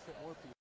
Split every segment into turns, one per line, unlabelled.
More people.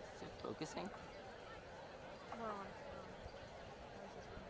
Is it focusing?
Hold on. Where's this one?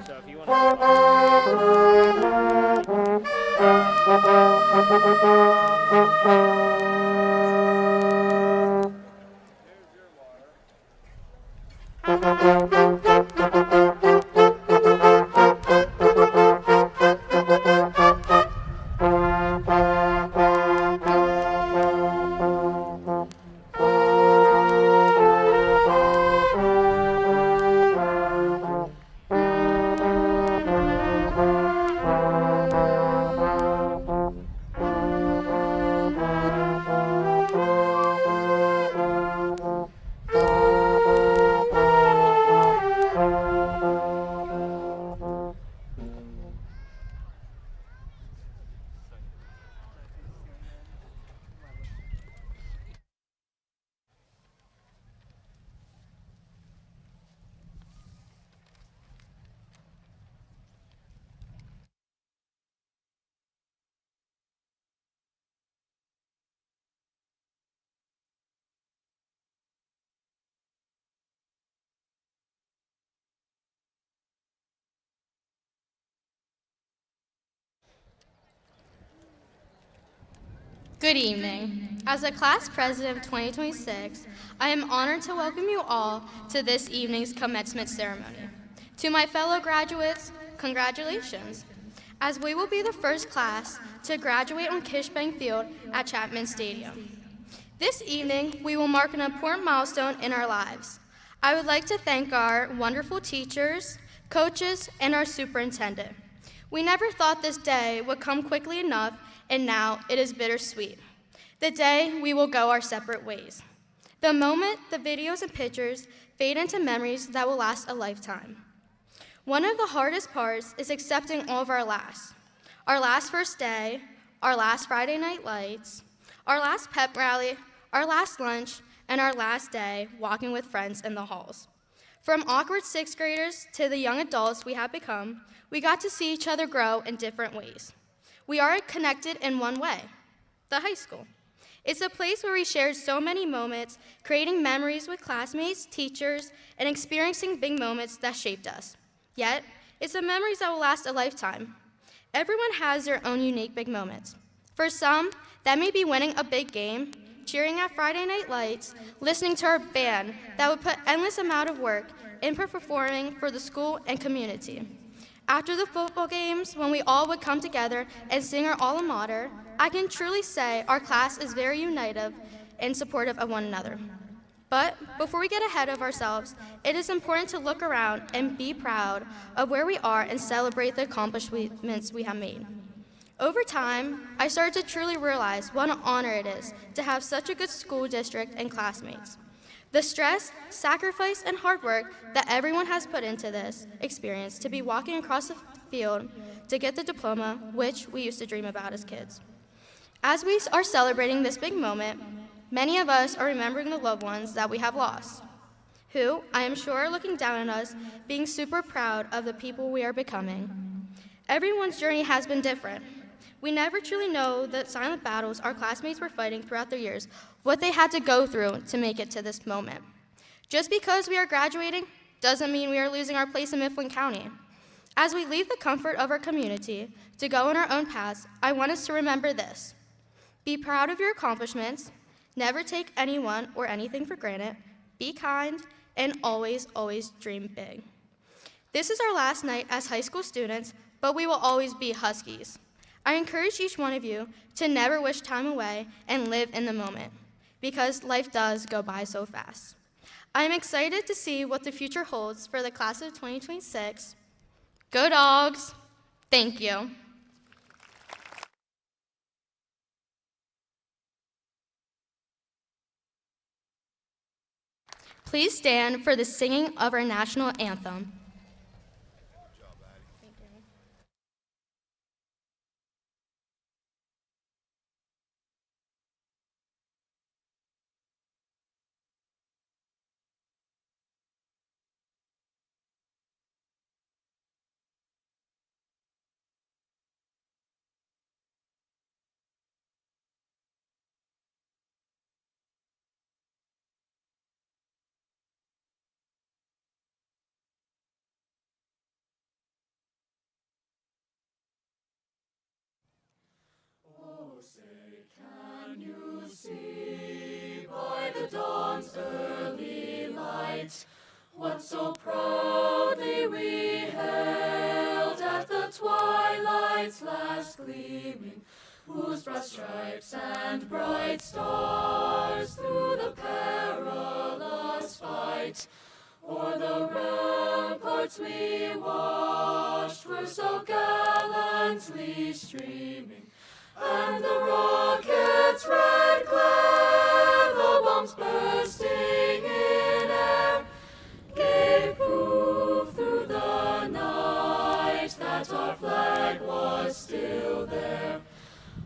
So if you want to
Good evening. As the class president of 2026, I am honored to welcome you all to this evening's commencement ceremony. To my fellow graduates, congratulations, as we will be the first class to graduate on Kish Field at Chapman Stadium. This evening, we will mark an important milestone in our lives. I would like to thank our wonderful teachers, coaches, and our superintendent. We never thought this day would come quickly enough, and now it is bittersweet. The day we will go our separate ways. The moment, the videos and pictures fade into memories that will last a lifetime. One of the hardest parts is accepting all of our last. Our last first day, our last Friday night lights, our last pep rally, our last lunch, and our last day walking with friends in the halls. From awkward sixth graders to the young adults we have become, we got to see each other grow in different ways. We are connected in one way, the high school. It's a place where we shared so many moments, creating memories with classmates, teachers, and experiencing big moments that shaped us. Yet, it's the memories that will last a lifetime. Everyone has their own unique big moments. For some, that may be winning a big game, cheering at Friday Night Lights, listening to our band that would put endless amount of work into performing for the school and community. After the football games, when we all would come together and sing our alma mater, I can truly say our class is very united and supportive of one another. But before we get ahead of ourselves, it is important to look around and be proud of where we are and celebrate the accomplishments we have made. Over time, I started to truly realize what an honor it is to have such a good school district and classmates. The stress, sacrifice, and hard work that everyone has put into this experience to be walking across the field to get the diploma, which we used to dream about as kids. As we are celebrating this big moment, many of us are remembering the loved ones that we have lost, who I am sure are looking down at us, being super proud of the people we are becoming. Everyone's journey has been different. We never truly know the silent battles our classmates were fighting throughout their years, what they had to go through to make it to this moment. Just because we are graduating doesn't mean we are losing our place in Mifflin County. As we leave the comfort of our community to go on our own paths, I want us to remember this. Be proud of your accomplishments, never take anyone or anything for granted, be kind, and always, always dream big. This is our last night as high school students, but we will always be Huskies. I encourage each one of you to never wish time away and live in the moment, because life does go by so fast. I am excited to see what the future holds for the class of 2026. Go Dogs! Thank you. Please stand for the singing of our national anthem.
Can you see by the dawn's early light what so proudly we hailed at the twilight's last gleaming, whose broad stripes and bright stars through the perilous fight o'er the ramparts we watched were so gallantly streaming, and the rocket's red glare, the bombs bursting in air, gave proof through the night that our flag was still there.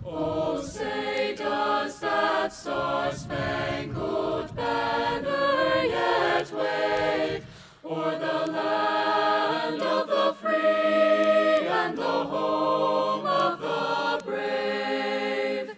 Oh, say does that star-spangled banner yet wave o'er the land of the free and the home of the brave?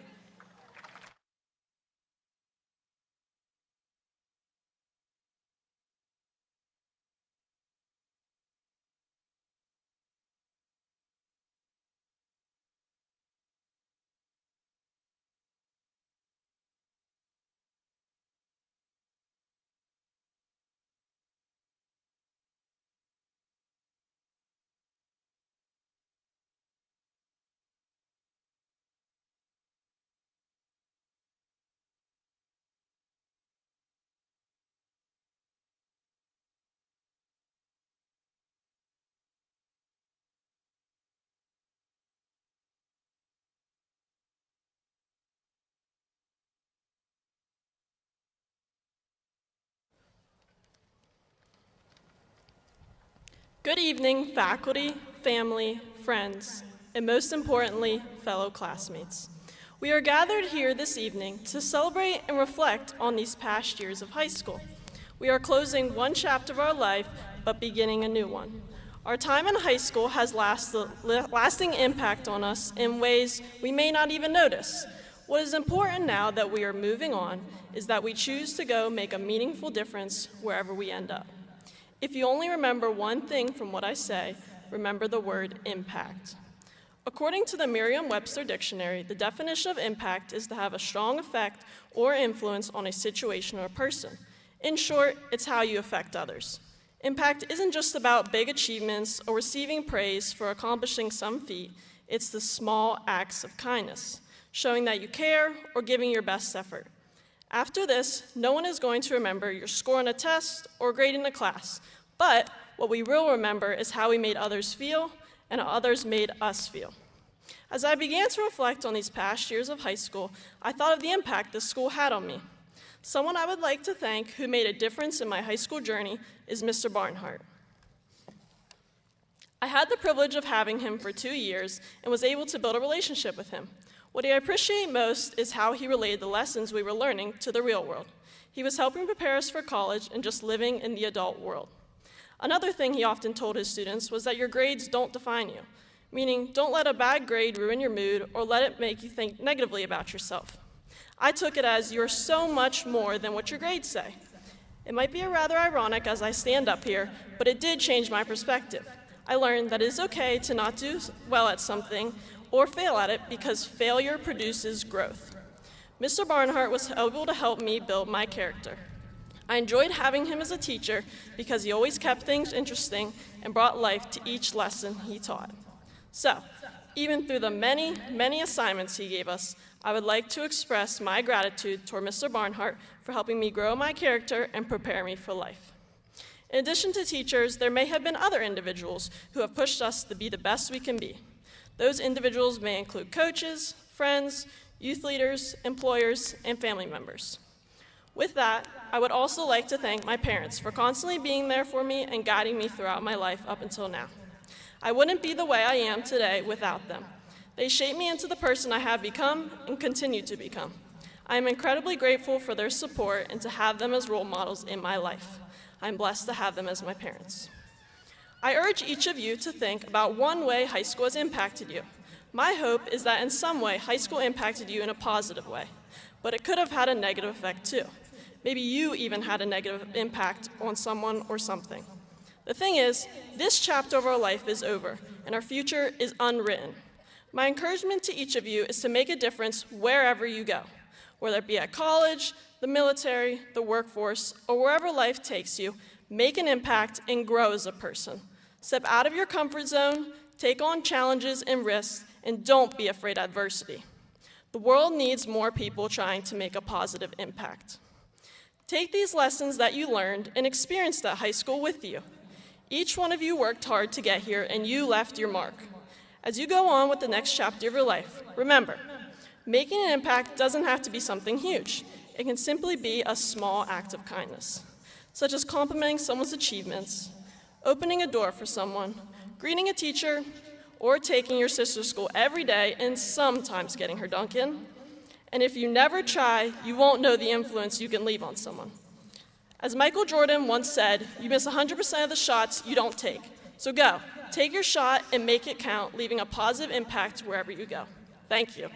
Good evening, faculty, family, friends, and most importantly, fellow classmates. We are gathered here this evening to celebrate and reflect on these past years of high school. We are closing one chapter of our life, but beginning a new one. Our time in high school has lasting impact on us in ways we may not even notice. What is important now that we are moving on is that we choose to go make a meaningful difference wherever we end up. If you only remember one thing from what I say, remember the word impact. According to the Merriam-Webster dictionary, the definition of impact is to have a strong effect or influence on a situation or a person. In short, it's how you affect others. Impact isn't just about big achievements or receiving praise for accomplishing some feat, it's the small acts of kindness, showing that you care or giving your best effort. After this, no one is going to remember your score on a test or grade in a class, but what we will remember is how we made others feel and how others made us feel. As I began to reflect on these past years of high school, I thought of the impact this school had on me. Someone I would like to thank who made a difference in my high school journey is Mr. Barnhart. I had the privilege of having him for 2 years and was able to build a relationship with him. What I appreciate most is how he relayed the lessons we were learning to the real world. He was helping prepare us for college and just living in the adult world. Another thing he often told his students was that your grades don't define you, meaning don't let a bad grade ruin your mood or let it make you think negatively about yourself. I took it as you're so much more than what your grades say. It might be rather ironic as I stand up here, but it did change my perspective. I learned that it is okay to not do well at something or fail at it because failure produces growth. Mr. Barnhart was able to help me build my character. I enjoyed having him as a teacher because he always kept things interesting and brought life to each lesson he taught. So, even through the many, many assignments he gave us, I would like to express my gratitude toward Mr. Barnhart for helping me grow my character and prepare me for life. In addition to teachers, there may have been other individuals who have pushed us to be the best we can be. Those individuals may include coaches, friends, youth leaders, employers, and family members. With that, I would also like to thank my parents for constantly being there for me and guiding me throughout my life up until now. I wouldn't be the way I am today without them. They shaped me into the person I have become and continue to become. I am incredibly grateful for their support and to have them as role models in my life. I'm blessed to have them as my parents. I urge each of you to think about one way high school has impacted you. My hope is that in some way high school impacted you in a positive way, but it could have had a negative effect too. Maybe you even had a negative impact on someone or something. The thing is, this chapter of our life is over, and our future is unwritten. My encouragement to each of you is to make a difference wherever you go, whether it be at college, the military, the workforce, or wherever life takes you. Make an impact and grow as a person. Step out of your comfort zone, take on challenges and risks, and don't be afraid of adversity. The world needs more people trying to make a positive impact. Take these lessons that you learned and experience that high school with you. Each one of you worked hard to get here, and you left your mark. As you go on with the next chapter of your life, remember, making an impact doesn't have to be something huge. It can simply be a small act of kindness, such as complimenting someone's achievements, opening a door for someone, greeting a teacher, or taking your sister to school every day and sometimes getting her dunk in. And if you never try, you won't know the influence you can leave on someone. As Michael Jordan once said, you miss 100% of the shots you don't take. So go, take your shot and make it count, leaving a positive impact wherever you go. Thank you.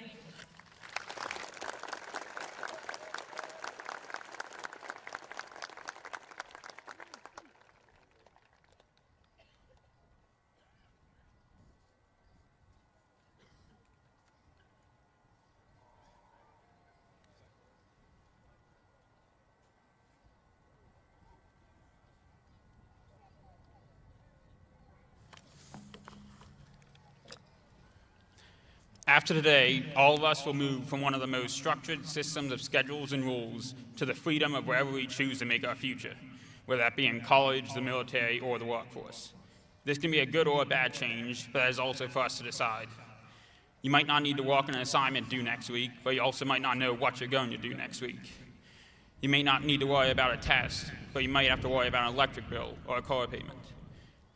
After today, all of us will move from one of the most structured systems of schedules and rules to the freedom of wherever we choose to make our future, whether that be in college, the military, or the workforce. This can be a good or a bad change, but that is also for us to decide. You might not need to walk an assignment due next week, but you also might not know what you're going to do next week. You may not need to worry about a test, but you might have to worry about an electric bill or a car payment.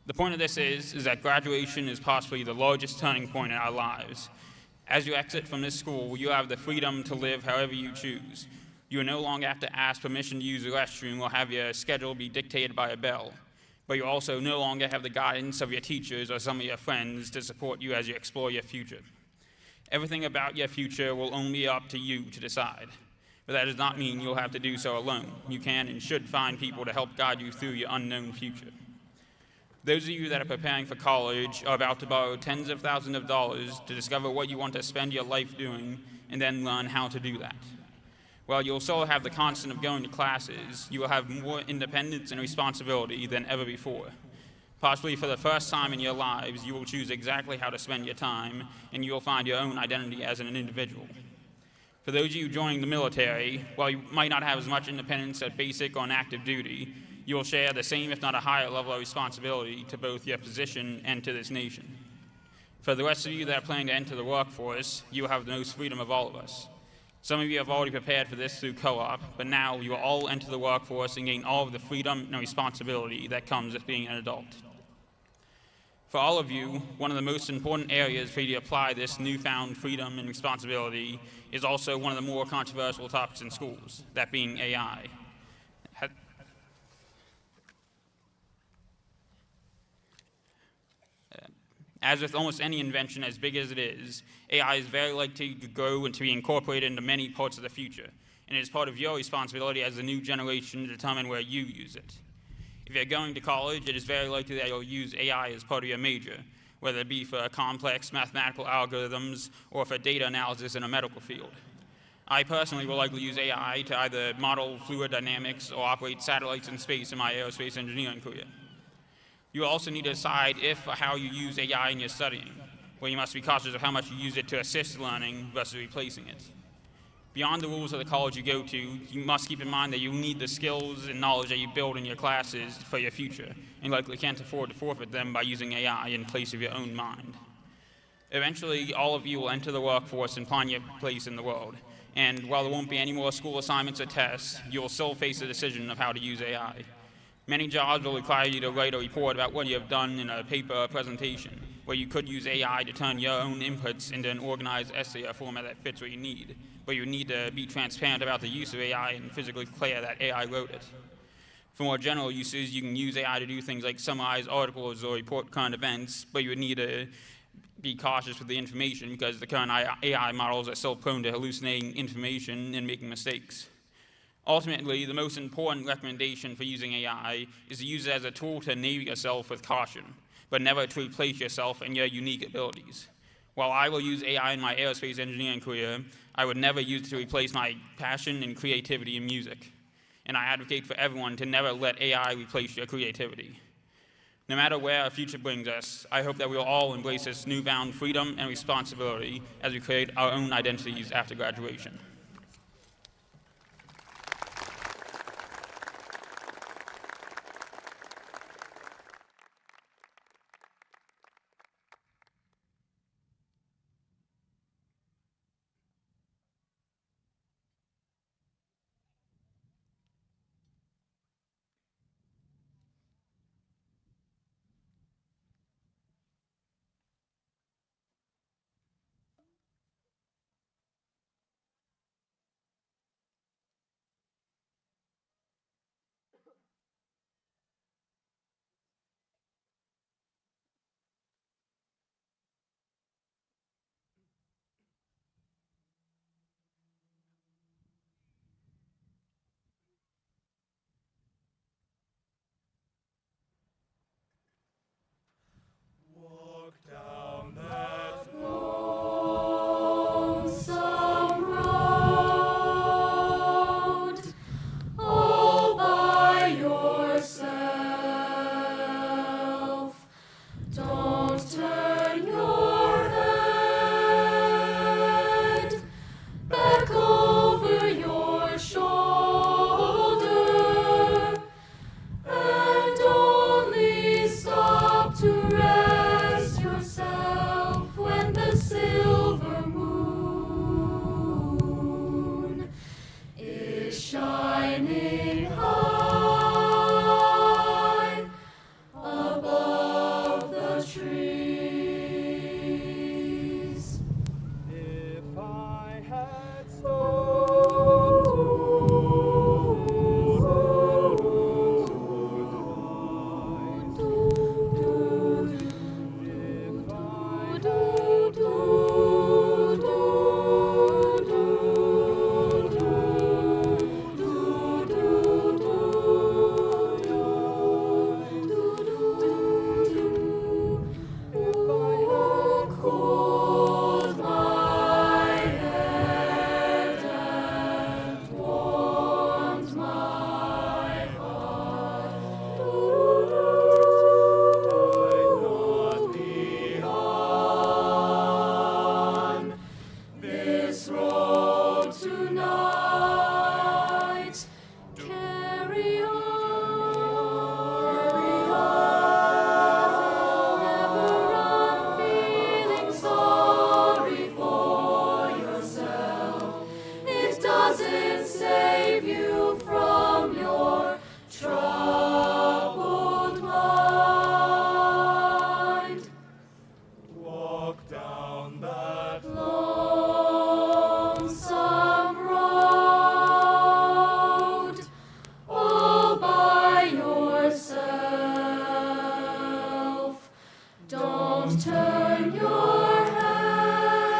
The point of this is that graduation is possibly the largest turning point in our lives. As you exit from this school, you have the freedom to live however you choose. You will no longer have to ask permission to use the restroom or have your schedule be dictated by a bell. But you also no longer have the guidance of your teachers or some of your friends to support you as you explore your future. Everything about your future will only be up to you to decide. But that does not mean you'll have to do so alone. You can and should find people to help guide you through your unknown future. Those of you that are preparing for college are about to borrow tens of thousands of dollars to discover what you want to spend your life doing and then learn how to do that. While you'll still have the constant of going to classes, you will have more independence and responsibility than ever before. Possibly for the first time in your lives, you will choose exactly how to spend your time, and you will find your own identity as an individual. For those of you joining the military, while you might not have as much independence at basic or on active duty, you will share the same, if not a higher level of responsibility to both your position and to this nation. For the rest of you that are planning to enter the workforce, you will have the most freedom of all of us. Some of you have already prepared for this through co-op, but now you will all enter the workforce and gain all of the freedom and responsibility that comes with being an adult. For all of you, one of the most important areas for you to apply this newfound freedom and responsibility is also one of the more controversial topics in schools, that being AI. As with almost any invention as big as it is, AI is very likely to grow and to be incorporated into many parts of the future, and it is part of your responsibility as a new generation to determine where you use it. If you're going to college, it is very likely that you'll use AI as part of your major, whether it be for complex mathematical algorithms or for data analysis in a medical field. I personally will likely use AI to either model fluid dynamics or operate satellites in space in my aerospace engineering career. You also need to decide if or how you use AI in your studying, where you must be cautious of how much you use it to assist learning versus replacing it. Beyond the rules of the college you go to, you must keep in mind that you need the skills and knowledge that you build in your classes for your future, and likely can't afford to forfeit them by using AI in place of your own mind. Eventually, all of you will enter the workforce and find your place in the world, and while there won't be any more school assignments or tests, you will still face the decision of how to use AI. Many jobs will require you to write a report about what you have done in a paper or presentation, where you could use AI to turn your own inputs into an organized essay or format that fits what you need, but you need to be transparent about the use of AI and physically declare that AI wrote it. For more general uses, you can use AI to do things like summarize articles or report current events, but you would need to be cautious with the information because the current AI models are still prone to hallucinating information and making mistakes. Ultimately, the most important recommendation for using AI is to use it as a tool to enable yourself with caution, but never to replace yourself and your unique abilities. While I will use AI in my aerospace engineering career, I would never use it to replace my passion and creativity in music. And I advocate for everyone to never let AI replace your creativity. No matter where our future brings us, I hope that we will all embrace this newfound freedom and responsibility as we create our own identities after graduation.
Turn your head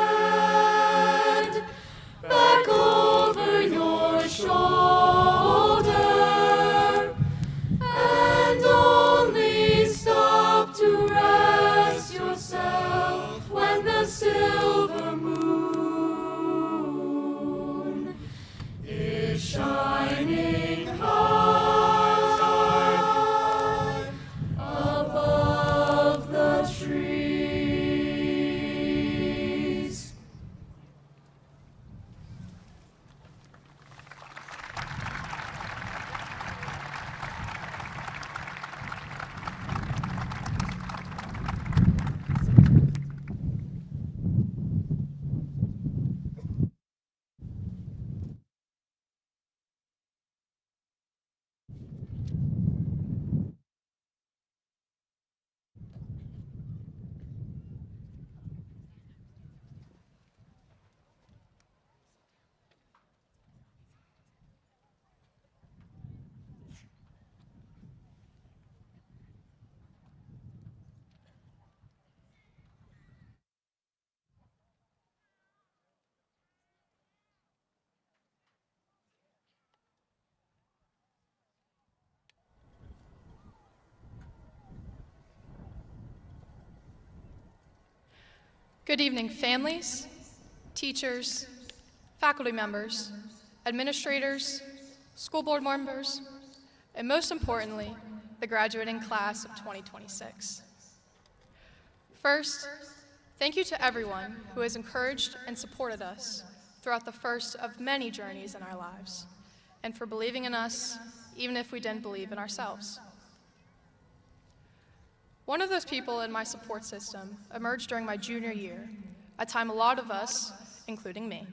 back over your shoulder and only stop to rest yourself when the silver moon is shining high above the trees.
Good evening, families, teachers, faculty members, administrators, school board members, and most importantly, the graduating class of 2026. First, thank you to everyone who has encouraged and supported us throughout the first of many journeys in our lives, and for believing in us even if we didn't believe in ourselves. One of those people in my support system emerged during my junior year, a time a lot of us, including me,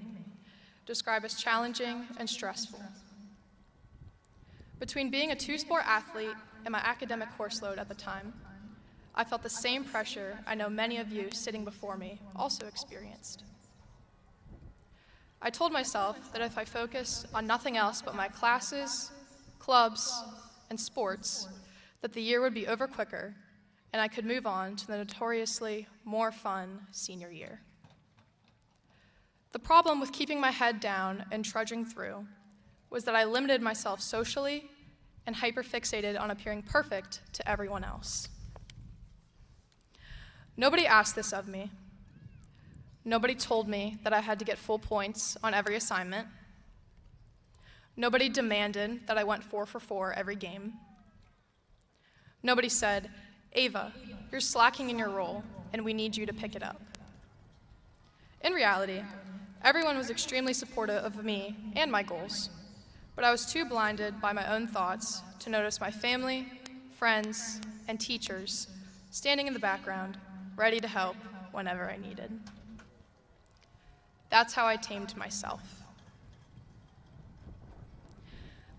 describe as challenging and stressful. Between being a two-sport athlete and my academic course load at the time, I felt the same pressure I know many of you sitting before me also experienced. I told myself that if I focused on nothing else but my classes, clubs, and sports, that the year would be over quicker and I could move on to the notoriously more fun senior year. The problem with keeping my head down and trudging through was that I limited myself socially and hyperfixated on appearing perfect to everyone else. Nobody asked this of me. Nobody told me that I had to get full points on every assignment. Nobody demanded that I went 4 for 4 every game. Nobody said, "Ava, you're slacking in your role, and we need you to pick it up." In reality, everyone was extremely supportive of me and my goals, but I was too blinded by my own thoughts to notice my family, friends, and teachers standing in the background, ready to help whenever I needed. That's how I tamed myself.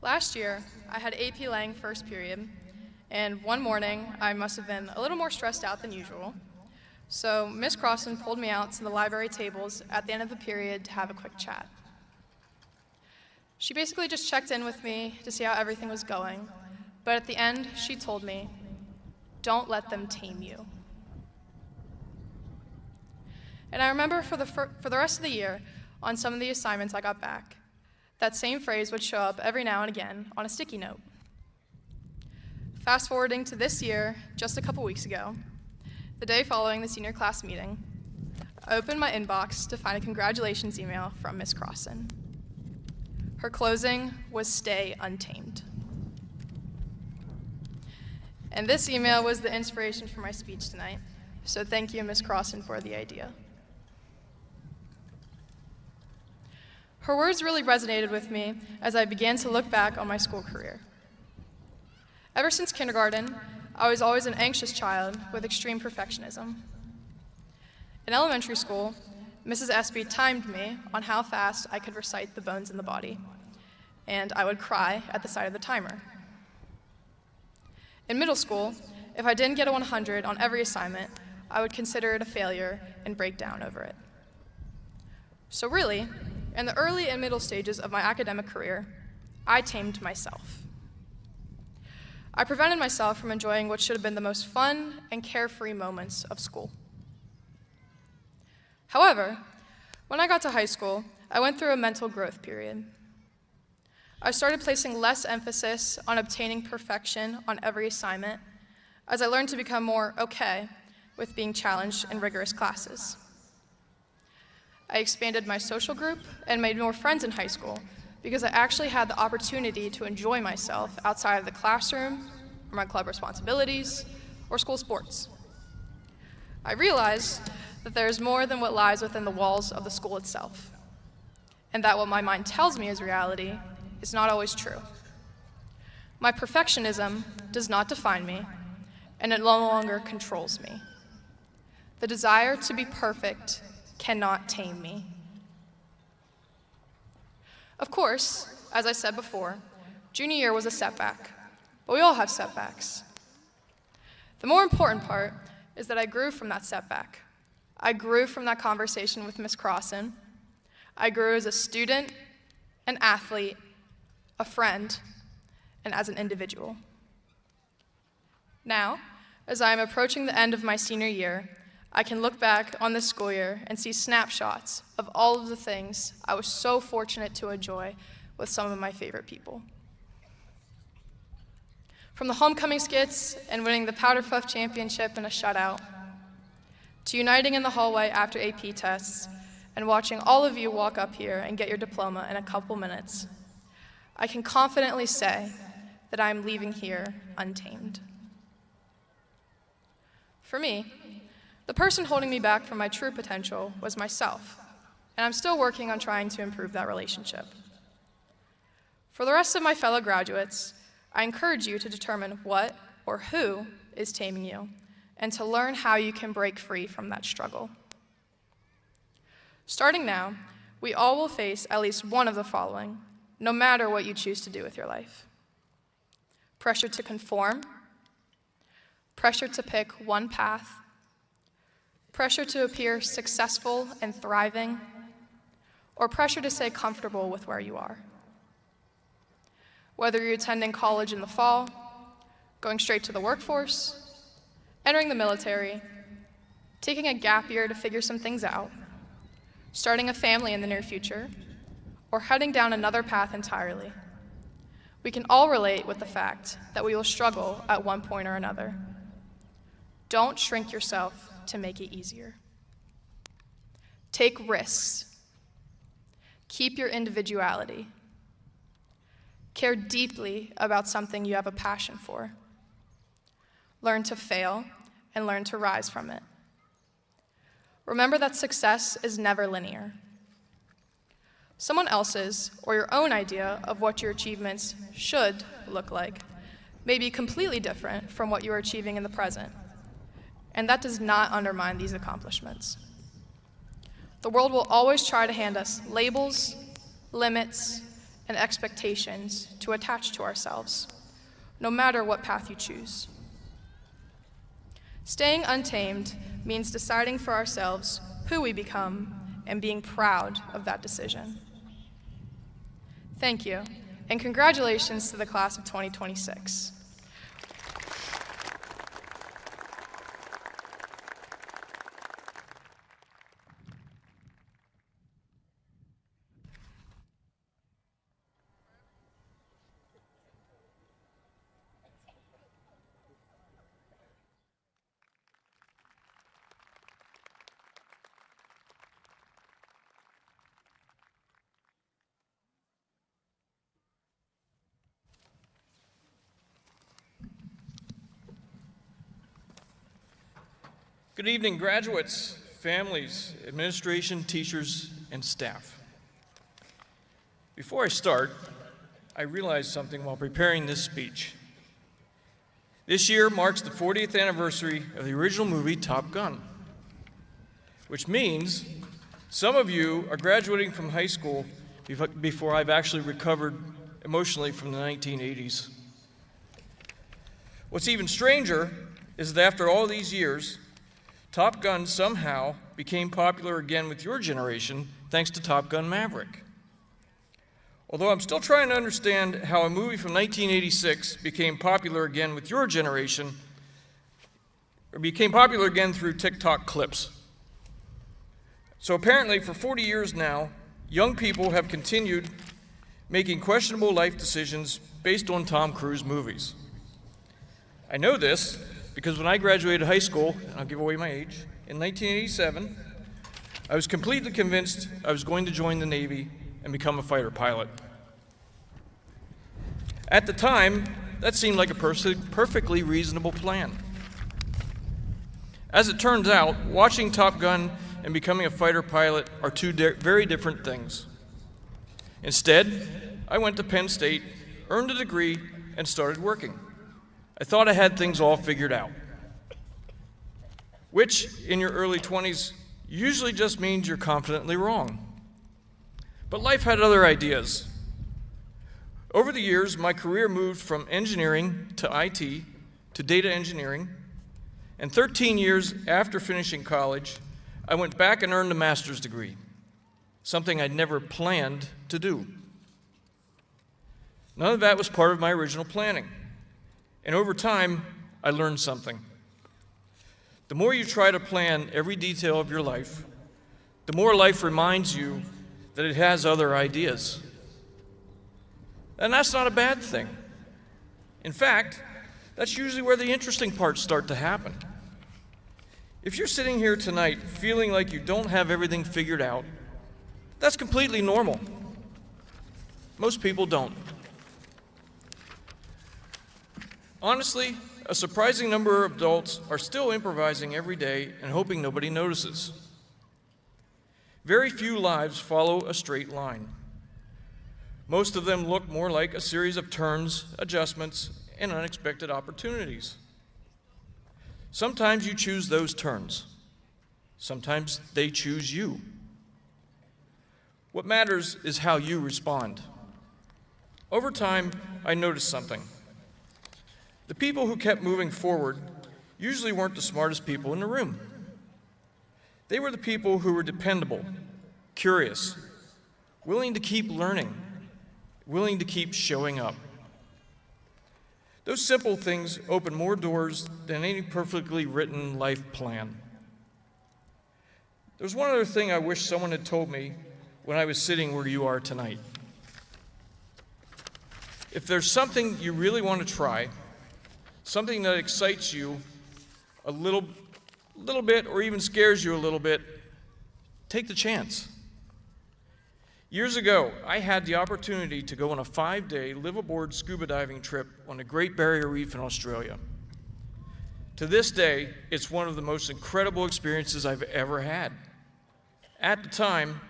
Last year, I had AP Lang first period, and one morning, I must have been a little more stressed out than usual. So Miss Crossan pulled me out to the library tables at the end of the period to have a quick chat. She basically just checked in with me to see how everything was going, but at the end, she told me, "Don't let them tame you." And I remember for the rest of the year, on some of the assignments I got back, that same phrase would show up every now and again on a sticky note. Fast forwarding to this year, just a couple weeks ago, the day following the senior class meeting, I opened my inbox to find a congratulations email from Miss Crossan. Her closing was "Stay untamed." And this email was the inspiration for my speech tonight, so thank you, Miss Crossan, for the idea. Her words really resonated with me as I began to look back on my school career. Ever since kindergarten, I was always an anxious child with extreme perfectionism. In elementary school, Mrs. Espy timed me on how fast I could recite the bones in the body, and I would cry at the sight of the timer. In middle school, if I didn't get a 100 on every assignment, I would consider it a failure and break down over it. So really, in the early and middle stages of my academic career, I tamed myself. I prevented myself from enjoying what should have been the most fun and carefree moments of school. However, when I got to high school, I went through a mental growth period. I started placing less emphasis on obtaining perfection on every assignment as I learned to become more okay with being challenged in rigorous classes. I expanded my social group and made more friends in high school because I actually had the opportunity to enjoy myself outside of the classroom, or my club responsibilities, or school sports. I realized that there is more than what lies within the walls of the school itself, and that what my mind tells me is reality is not always true. My perfectionism does not define me, and it no longer controls me. The desire to be perfect cannot tame me. Of course, as I said before, junior year was a setback, but we all have setbacks. The more important part is that I grew from that setback. I grew from that conversation with Miss Crossan. I grew as a student, an athlete, a friend, and as an individual. Now, as I am approaching the end of my senior year, I can look back on this school year and see snapshots of all of the things I was so fortunate to enjoy with some of my favorite people. From the homecoming skits and winning the Powder Puff Championship in a shutout, to uniting in the hallway after AP tests and watching all of you walk up here and get your diploma in a couple minutes, I can confidently say that I am leaving here untamed. For me, the person holding me back from my true potential was myself, and I'm still working on trying to improve that relationship. For the rest of my fellow graduates, I encourage you to determine what or who is taming you, and to learn how you can break free from that struggle. Starting now, we all will face at least one of the following, no matter what you choose to do with your life. Pressure to conform, pressure to pick one path, pressure to appear successful and thriving, or pressure to stay comfortable with where you are. Whether you're attending college in the fall, going straight to the workforce, entering the military, taking a gap year to figure some things out, starting a family in the near future, or heading down another path entirely, we can all relate with the fact that we will struggle at one point or another. Don't shrink yourself to make it easier. Take risks. Keep your individuality. Care deeply about something you have a passion for. Learn to fail and learn to rise from it. Remember that success is never linear. Someone else's or your own idea of what your achievements should look like may be completely different from what you are achieving in the present, and that does not undermine these accomplishments. The world will always try to hand us labels, limits, and expectations to attach to ourselves, no matter what path you choose. Staying untamed means deciding for ourselves who we become and being proud of that decision. Thank you, and congratulations to the class of 2026.
Good evening, graduates, families, administration, teachers, and staff. Before I start, I realized something while preparing this speech. This year marks the 40th anniversary of the original movie Top Gun, which means some of you are graduating from high school before I've actually recovered emotionally from the 1980s. What's even stranger is that after all these years, Top Gun somehow became popular again with your generation thanks to Top Gun Maverick. Although I'm still trying to understand how a movie from 1986 became popular again with your generation, or became popular again through TikTok clips. So apparently for 40 years now, young people have continued making questionable life decisions based on Tom Cruise movies. I know this because when I graduated high school, and I'll give away my age, in 1987, I was completely convinced I was going to join the Navy and become a fighter pilot. At the time, that seemed like a perfectly reasonable plan. As it turns out, watching Top Gun and becoming a fighter pilot are two very different things. Instead, I went to Penn State, earned a degree, and started working. I thought I had things all figured out, which in your early 20s usually just means you're confidently wrong. But life had other ideas. Over the years, my career moved from engineering to IT to data engineering, and 13 years after finishing college, I went back and earned a master's degree, something I'd never planned to do. None of that was part of my original planning. And over time, I learned something. The more you try to plan every detail of your life, the more life reminds you that it has other ideas. And that's not a bad thing. In fact, that's usually where the interesting parts start to happen. If you're sitting here tonight feeling like you don't have everything figured out, that's completely normal. Most people don't. Honestly, a surprising number of adults are still improvising every day and hoping nobody notices. Very few lives follow a straight line. Most of them look more like a series of turns, adjustments, and unexpected opportunities. Sometimes you choose those turns. Sometimes they choose you. What matters is how you respond. Over time, I noticed something. The people who kept moving forward usually weren't the smartest people in the room. They were the people who were dependable, curious, willing to keep learning, willing to keep showing up. Those simple things open more doors than any perfectly written life plan. There's one other thing I wish someone had told me when I was sitting where you are tonight. If there's something you really want to try, something that excites you a little bit or even scares you a little bit, take the chance. Years ago, I had the opportunity to go on a 5-day live-aboard scuba diving trip on the Great Barrier Reef in Australia. To this day, it's one of the most incredible experiences I've ever had. At the time,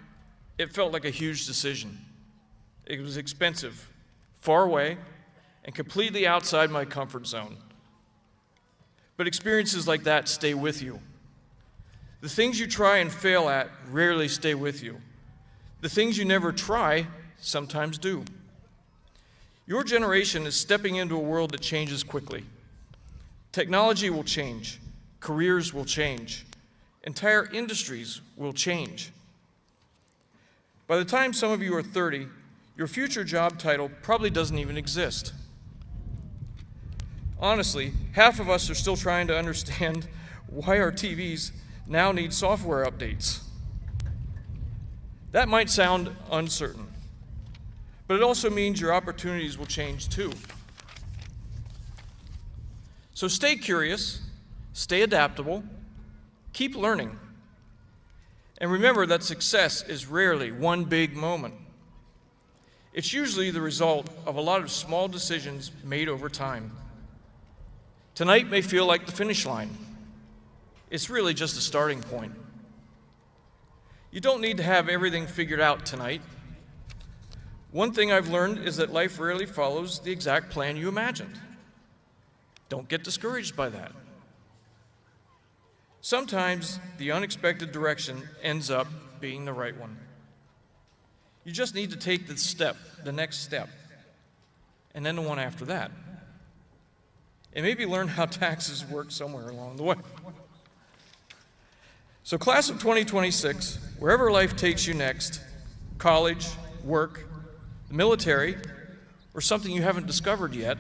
it felt like a huge decision. It was expensive, far away, and completely outside my comfort zone. But experiences like that stay with you. The things you try and fail at rarely stay with you. The things you never try sometimes do. Your generation is stepping into a world that changes quickly. Technology will change. Careers will change. Entire industries will change. By the time some of you are 30, your future job title probably doesn't even exist. Honestly, half of us are still trying to understand why our TVs now need software updates. That might sound uncertain, but it also means your opportunities will change too. So stay curious, stay adaptable, keep learning, and remember that success is rarely one big moment. It's usually the result of a lot of small decisions made over time. Tonight may feel like the finish line, It's really just a starting point. You don't need to have everything figured out tonight. One thing I've learned is that life rarely follows the exact plan you imagined. Don't get discouraged by that. Sometimes the unexpected direction ends up being the right one. You just need to take the next step, and then the one after that. And maybe learn how taxes work somewhere along the way. So class of 2026, wherever life takes you next, college, work, the military, or something you haven't discovered yet,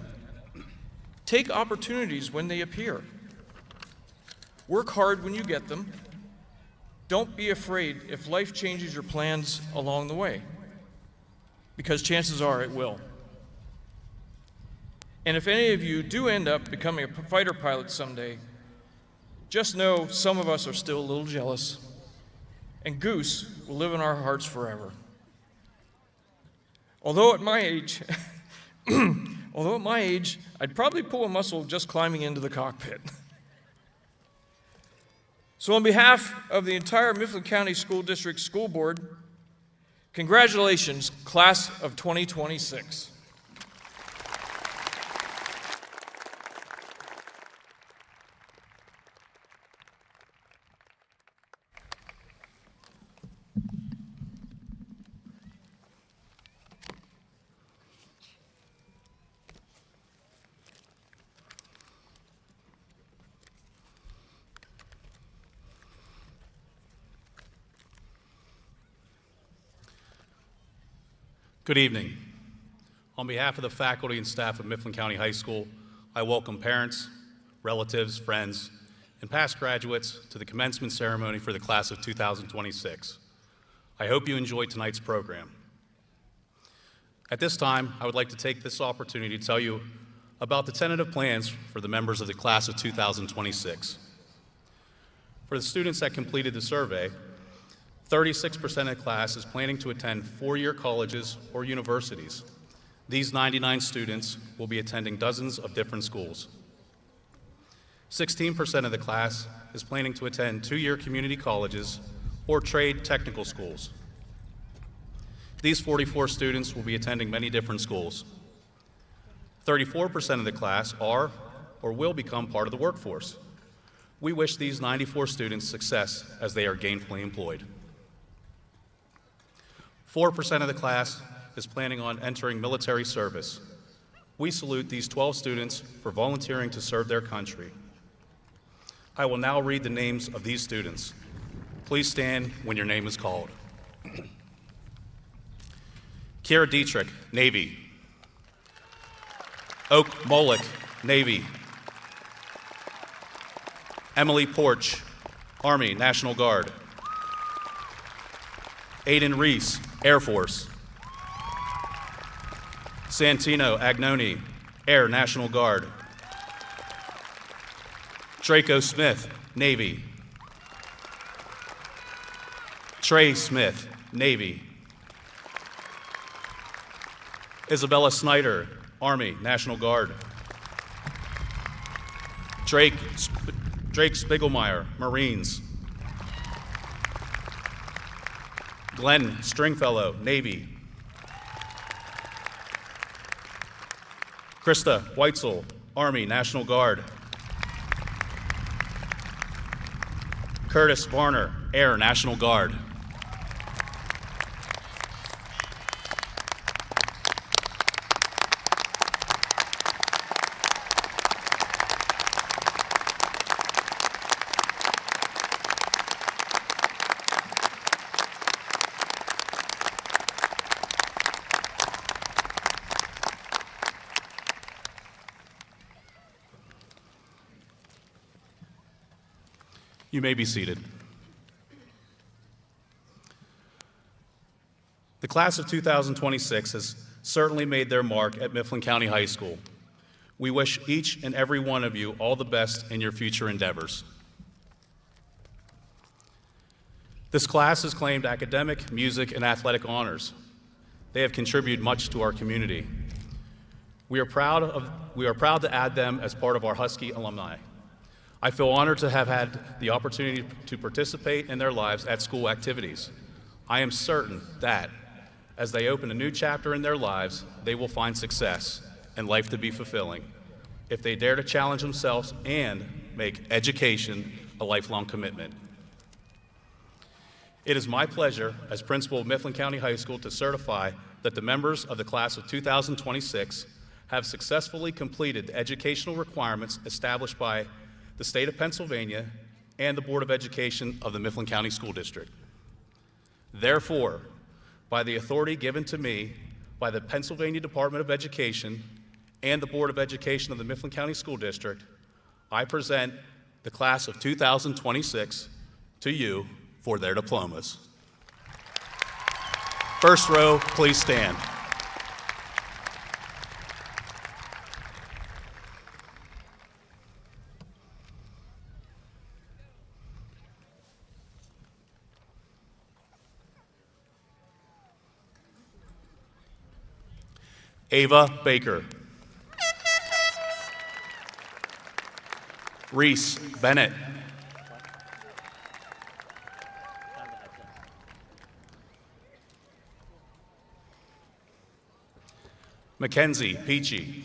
take opportunities when they appear. Work hard when you get them. Don't be afraid if life changes your plans along the way, because chances are it will. And if any of you do end up becoming a fighter pilot someday, just know some of us are still a little jealous, and Goose will live in our hearts forever. Although at my age, I'd probably pull a muscle just climbing into the cockpit. So on behalf of the entire Mifflin County School District School Board, congratulations, class of 2026.
Good evening. On behalf of the faculty and staff of Mifflin County High School, I welcome parents, relatives, friends, and past graduates to the commencement ceremony for the class of 2026. I hope you enjoyed tonight's program. At this time, I would like to take this opportunity to tell you about the tentative plans for the members of the class of 2026. For the students that completed the survey, 36% of the class is planning to attend four-year colleges or universities. These 99 students will be attending dozens of different schools. 16% of the class is planning to attend two-year community colleges or trade technical schools. These 44 students will be attending many different schools. 34% of the class are or will become part of the workforce. We wish these 94 students success as they are gainfully employed. 4% of the class is planning on entering military service. We salute these 12 students for volunteering to serve their country. I will now read the names of these students. Please stand when your name is called. Kira Dietrich, Navy. Oak Molick, Navy. Emily Porch, Army, National Guard. Aiden Reese, Air Force. Santino Agnoni, Air National Guard. Draco Smith, Navy. Trey Smith, Navy. Isabella Snyder, Army, National Guard. Drake Spiegelmeyer, Marines. Glenn Stringfellow, Navy. Krista Weitzel, Army, National Guard. Curtis Varner, Air National Guard. You may be seated. The class of 2026 has certainly made their mark at Mifflin County High School. We wish each and every one of you all the best in your future endeavors. This class has claimed academic, music, and athletic honors. They have contributed much to our community. We are proud to add them as part of our Husky alumni. I feel honored to have had the opportunity to participate in their lives at school activities. I am certain that as they open a new chapter in their lives, they will find success and life to be fulfilling if they dare to challenge themselves and make education a lifelong commitment. It is my pleasure as principal of Mifflin County High School to certify that the members of the class of 2026 have successfully completed the educational requirements established by the state of Pennsylvania and the Board of Education of the Mifflin County School District. Therefore, by the authority given to me by the Pennsylvania Department of Education and the Board of Education of the Mifflin County School District, I present the class of 2026 to you for their diplomas. First row, please stand. Ava Baker. Reese Bennett. Mackenzie Peachy.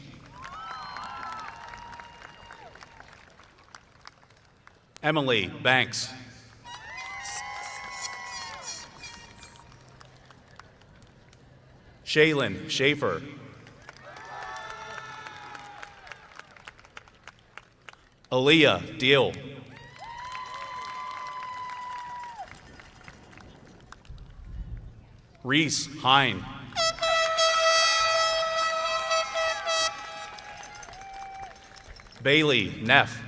Emily Banks. Shaylin Schaefer. Aaliyah Deal. Reese Hine. Bailey Neff.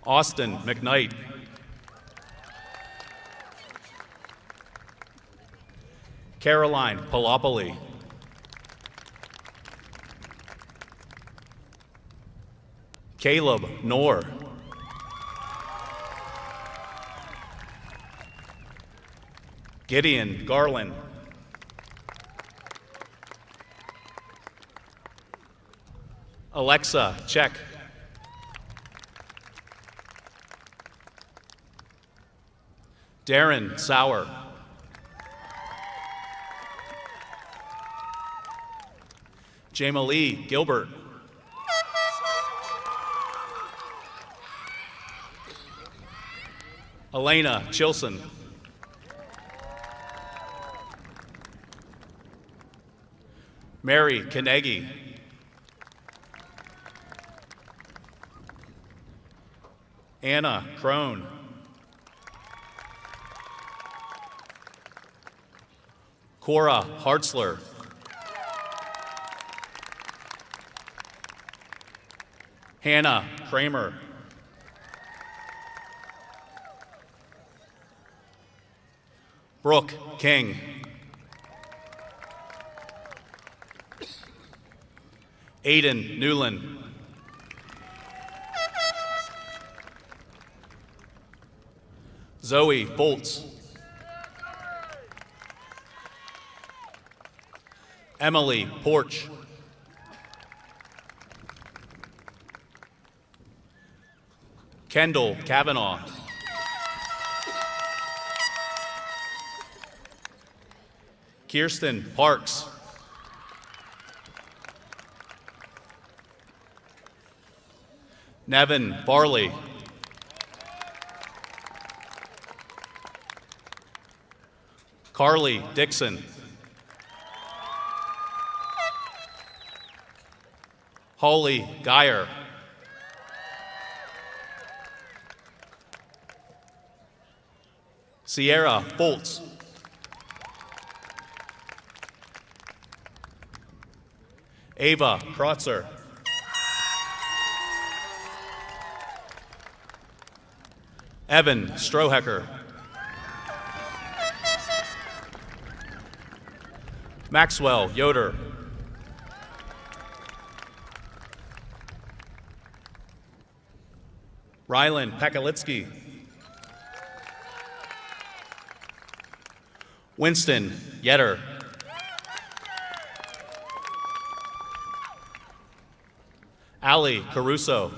Austin McKnight. Caroline Palopoli. Caleb Knorr. Gideon Garland. Alexa Check. Darren Sauer. Jamalee Gilbert. Elena Chilson. Mary Kanegi. Anna Crone. Cora Hartzler. Hannah Kramer. Brooke King. Aiden Newland. Zoe Foltz. Emily Porch. Kendall Kavanaugh. Kirsten Parks. Nevin Farley. Carly Dixon. Holly Geyer. Sierra Foltz. Ava Krotzer. Evan Strohecker. Maxwell Yoder. Rylan Pakalitsky. Winston Yetter. Ali Caruso.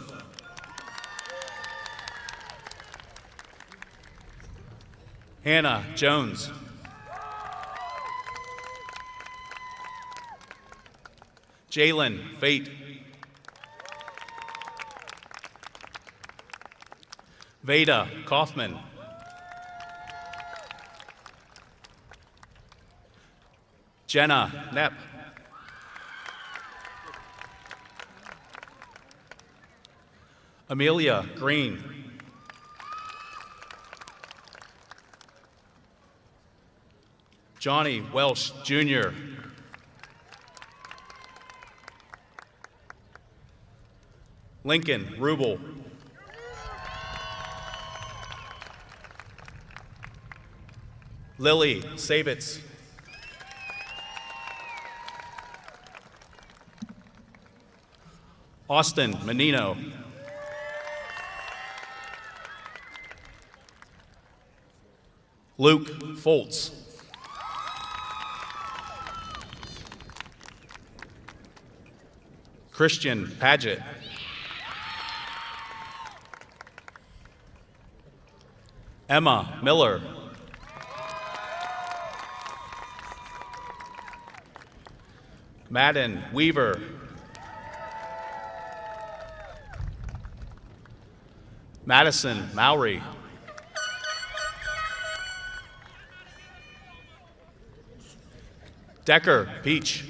Hannah Jones. Jalen Fate. Veda Kaufman. Jenna Knepp. Amelia Green. Johnny Welsh Jr. Lincoln Rubel. Lily Savitz. Austin Menino. Luke Foltz. Christian Paget. Emma Miller. Madden Weaver. Madison Mowry. Decker Peach.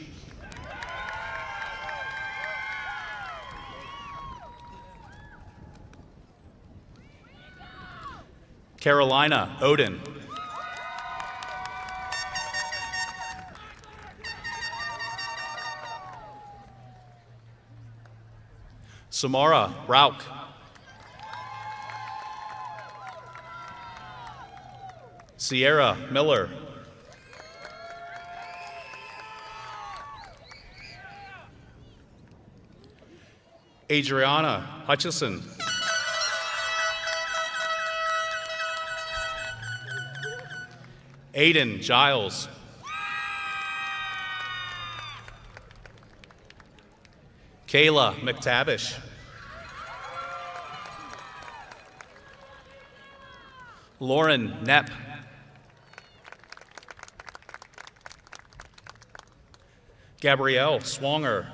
Carolina Odin. Samara Rauch. Sierra Miller. Adriana Hutchison. Aiden Giles. Kayla McTavish. Lauren Knepp. Gabrielle Swanger.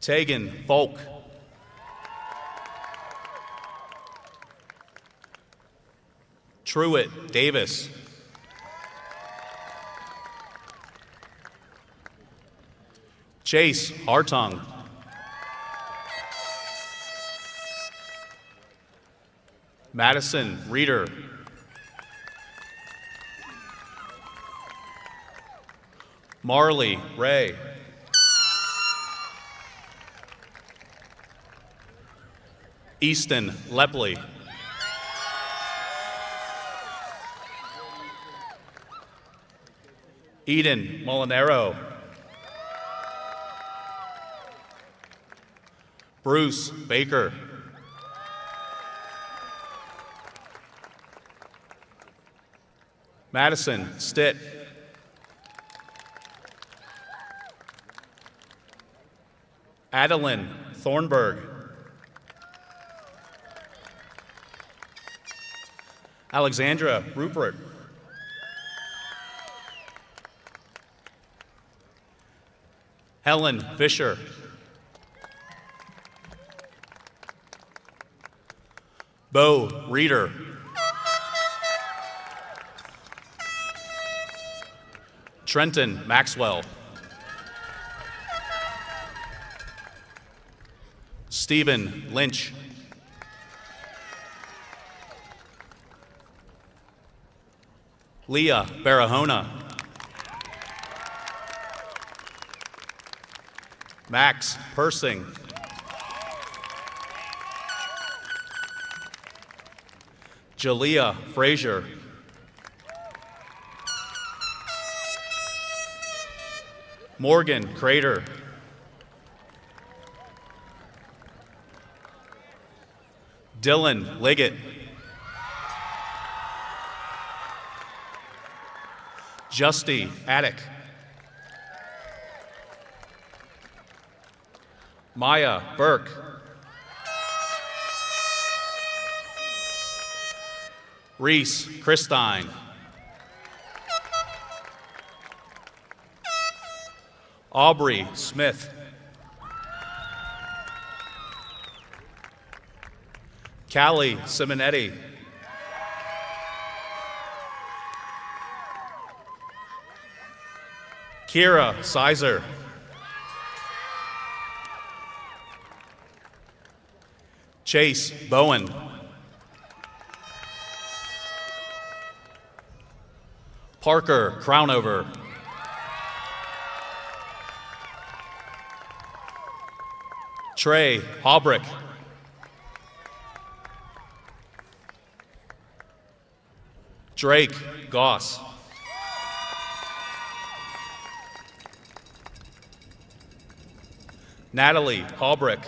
Tegan Volk. Truett Davis. Chase Hartung. Madison Reeder. Marley Ray. Easton Lepley. Eden Molinaro. Bruce Baker. Madison Stitt. Adeline Thornburg. Alexandra Rupert. Helen Fisher. Bo Reeder. Trenton Maxwell. Stephen Lynch. Leah Barahona. Max Persing. Jalea Frazier. Morgan Crater. Dylan Liggett. Justy Attic. Maya Burke. Reese Christine. Aubrey Smith. Callie Simonetti. Kira Sizer. Chase Bowen. Parker Crownover. Trey Haubrick. Drake Goss. Natalie Haubrick.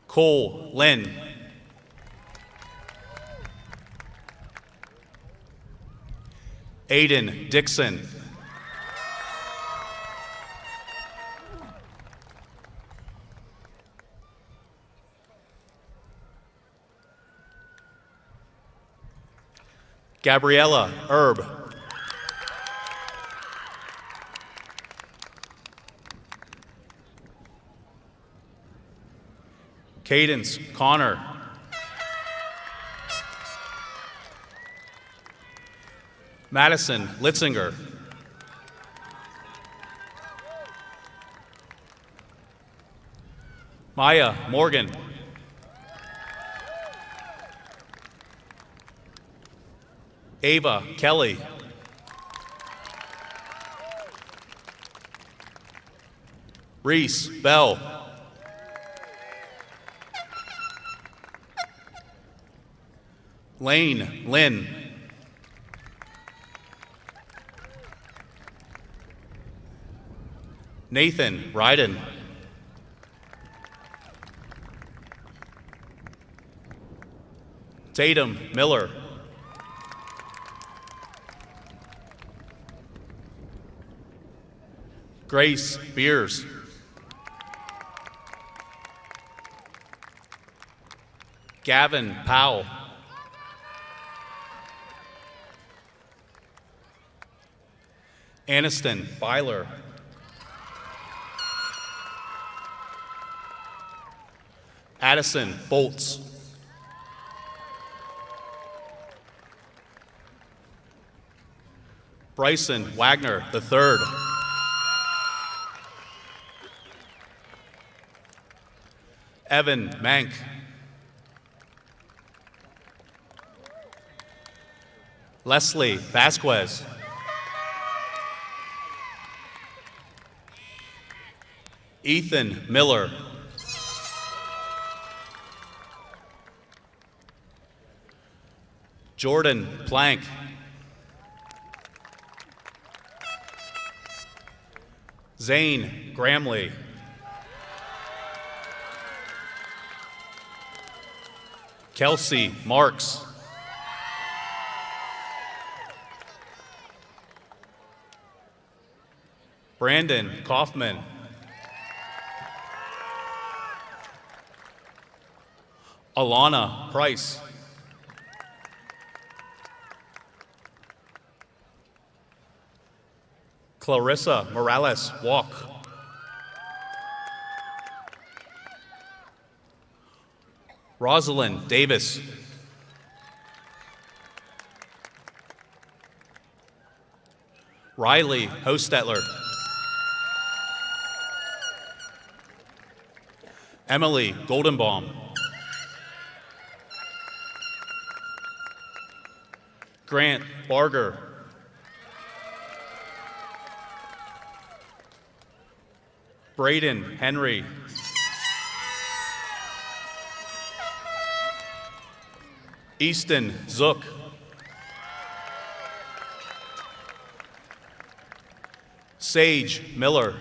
Cole Lynn. Aiden Dixon. Gabriella Erb. Cadence Connor. Madison Litzinger. Maya Morgan. Ava Kelly. Reese Bell. Lane Lynn. Nathan Ryden. Tatum Miller. Grace Beers. Gavin Powell. Aniston Byler. Addison Bolts. Bryson Wagner III. Evan Mank. Leslie Vasquez. Ethan Miller. Jordan Plank. Zane Gramley. Kelsey Marks. Brandon Kaufman. Alana Price. Clarissa Morales Walk. Rosalind Davis. Riley Hostetler. Emily Goldenbaum. Grant Barger. Braden Henry. Easton Zook. Sage Miller.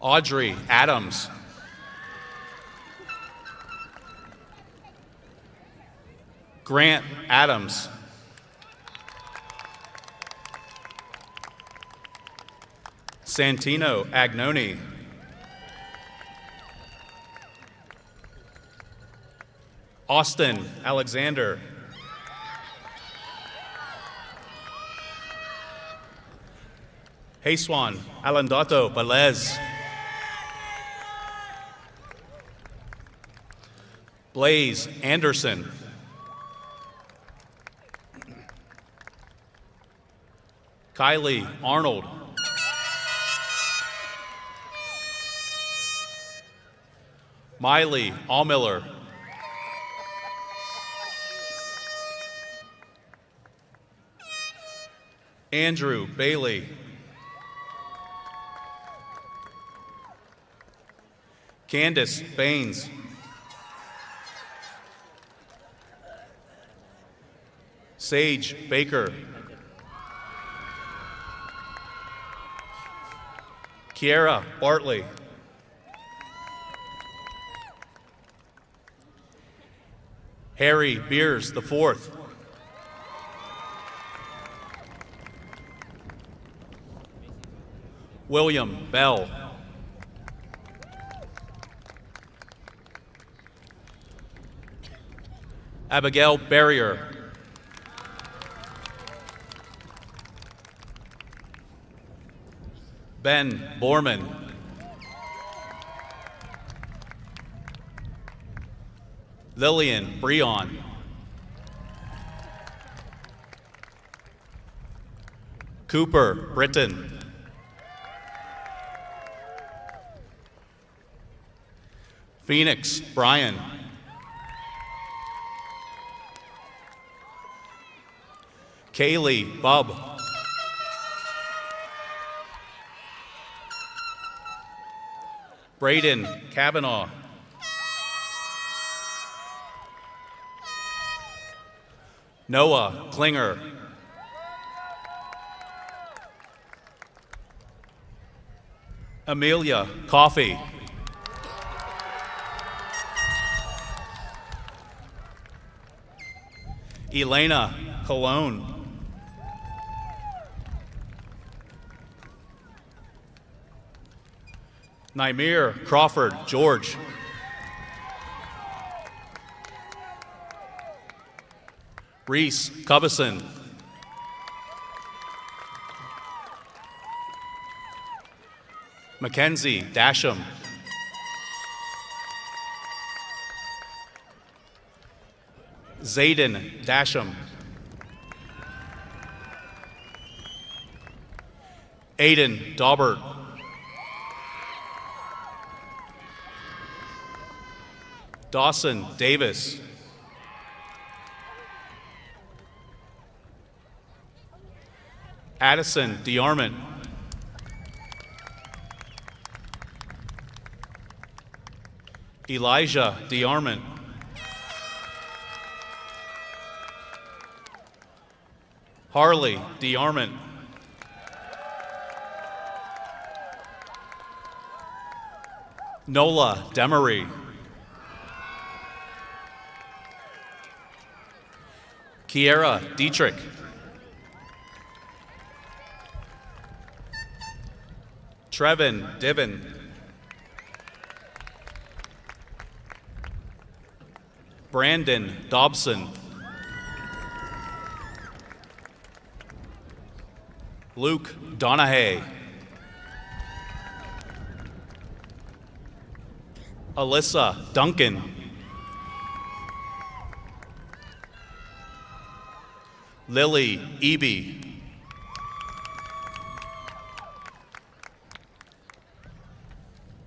Audrey Adams. Grant Adams. Santino Agnoni. Austin Alexander. Jesuan Alandato Velez. Blaze Anderson. Kylie Arnold. Miley Allmiller. Andrew Bailey. Candace Baines. Sage Baker. Kiera Bartley. Harry Beers IV. William Bell. Abigail Barrier. Ben Borman. Lillian Breon. Cooper Britton. Phoenix Brian. Kaylee Bub. Braden Kavanaugh. Noah Klinger. Amelia Coffey. Elena Cologne. Nymir Crawford George. Reese Cubison. Mackenzie Dasham. Zayden Dasham. Aiden Daubert. Dawson Davis. Addison DeArmond. Elijah DeArmond. Harley DeArmond. Nola Demery. Kiera Dietrich. Trevin Diven. Brandon Dobson. Luke Donahue. Alyssa Duncan. Lily Eby.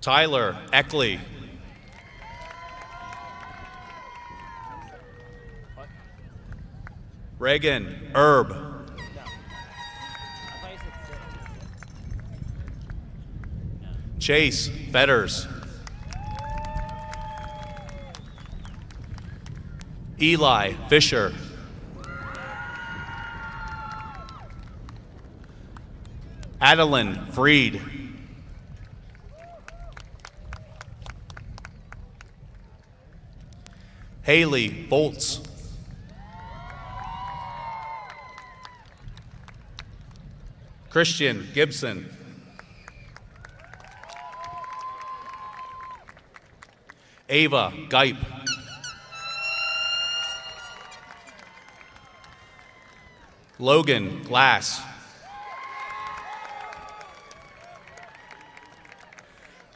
Tyler Eckley. Reagan Erb. Chase Fetters. Eli Fisher. Adeline Freed. Haley Bolts. Christian Gibson. Ava Geip. Logan Glass.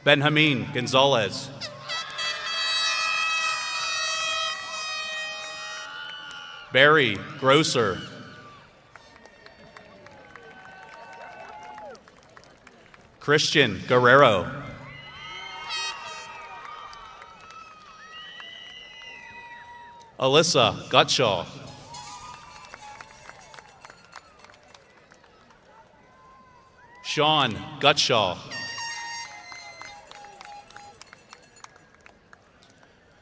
Benjamin Gonzalez. Barry Grosser. Christian Guerrero. Alyssa Gutshaw. Sean Gutshaw.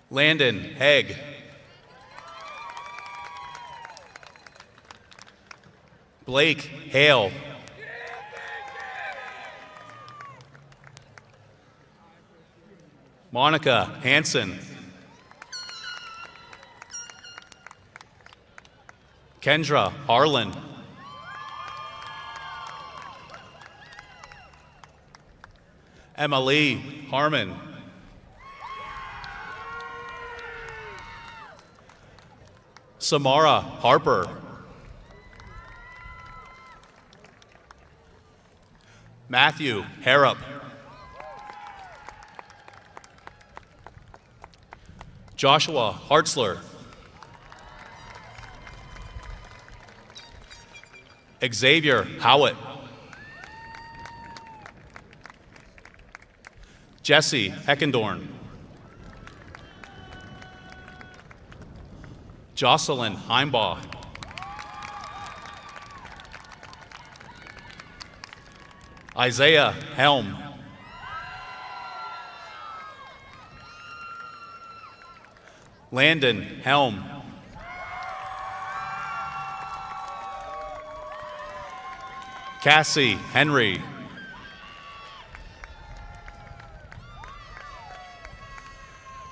Landon Hegg. Blake Hale. Monica Hansen. Kendra Harlan. Emily Harmon. Samara Harper. Matthew Harrop. Joshua Hartzler. Xavier Howitt. Jesse Heckendorn. Jocelyn Heimbaugh. Isaiah Helm. Landon Helm. Cassie Henry.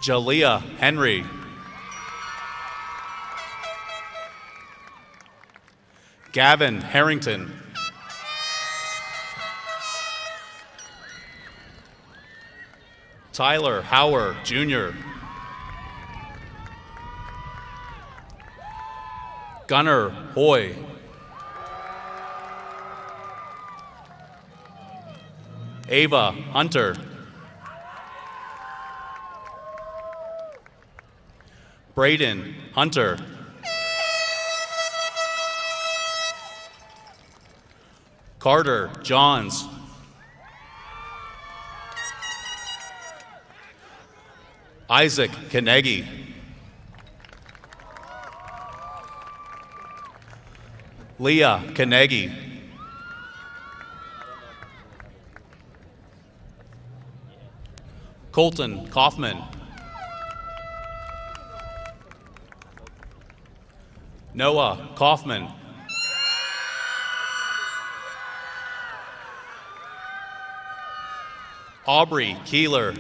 Jalea Henry. Gavin Harrington. Tyler Hauer, Jr. Gunnar Hoy. Ava Hunter. Braden Hunter. Carter Johns. Isaac Kanegi. Leah Kanegi. Colton Kaufman. Noah Kaufman. Aubrey Keeler.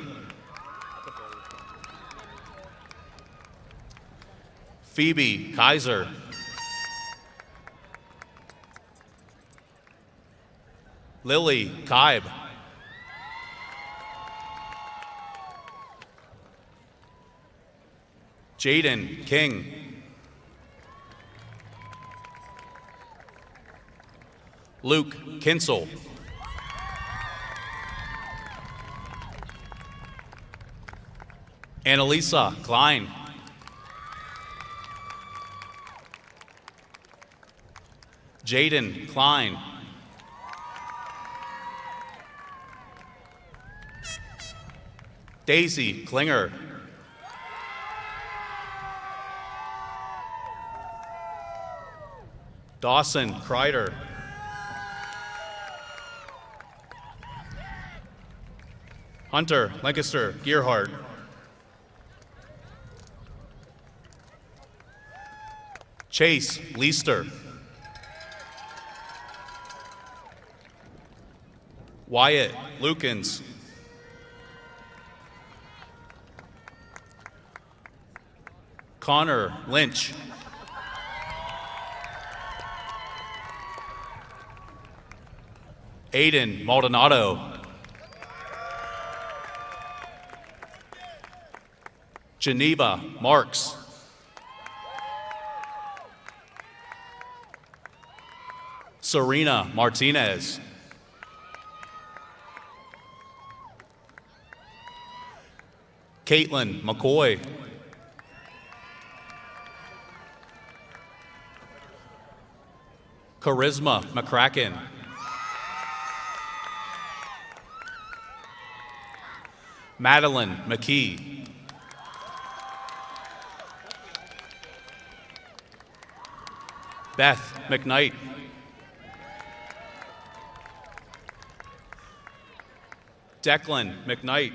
Phoebe Kaiser. Lily Kaib. Jaden King. Luke Kinsel. Annalisa Klein. Jaden Klein. Daisy Klinger. Dawson Kreider. Hunter Lancaster Gearhart. Chase Leister. Wyatt Lukens. Connor Lynch. Aiden Maldonado. Geneva Marks. Serena Martinez. Caitlin McCoy. Charisma McCracken. Madeline McKee. Beth McKnight. Declan McKnight.